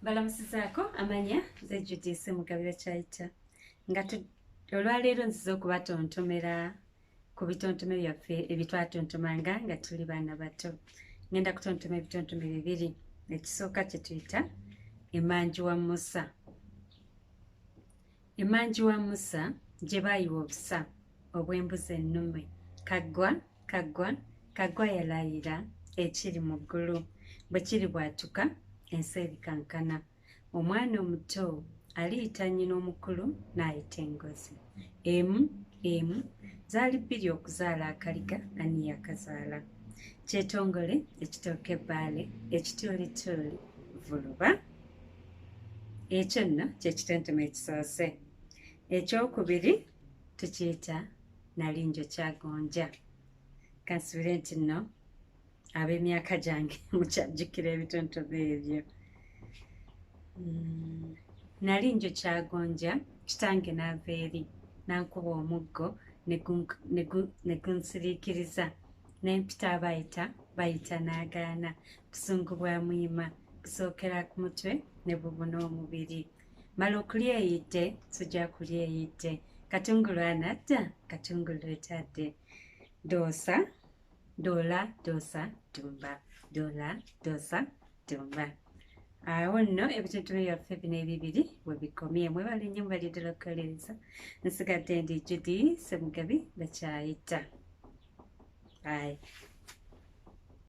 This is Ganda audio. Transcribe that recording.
Balamusizaako amanya ze Judy Ssemugabira Kyayita nga olwaleero nziza okubatontomera ku bitontome byaffe ebitwatontomanga nga tuli baana bato. Ngenda kutontoma ebitontome bibiri. Ekisooka kye tuyita emmanju wa Musa. Emmanju wa Musa gye baayiwa obusa obw'embuzi ennume. Kaggwa yalayira ekiri mu ggulu, bwe kiri bwatuka ensi ebikankana. Omwana omuto aliyita nnyina omukulu n'ayita engozi. Emu zaali bbiri okuzaala akaliga ani yakazaala. Kyetongole ekitooke ebbaale ekituulituuli vuluba. Ekyo nno kye kitontome ekisoose. Ekyokubiri tukiyita nalinjo kyagonja. Kansubire nti nno ab'emyaka gyange mukyajjukira ebitontome ebyo. Nalinjo kyagonja kitange n'ava eri n'ankuba omuggo ne gunsiriikiriza. N'empita bayita n'agaana. Busungu bwa muyima busookera ku mutwe ne bubuna omubiri. Mala okulyeyidde sijja kulyeyidde. Katungulu anadda katungulu etadde. Doola doosa tumba. Doola doosa tumba. Awo nno ebitontome byaffe bino ebibiri we bikomye. Mwebale nnyo mubalidde okukolereza. Nsigadde ndi Judy Ssemugabira Kyayita. Bye.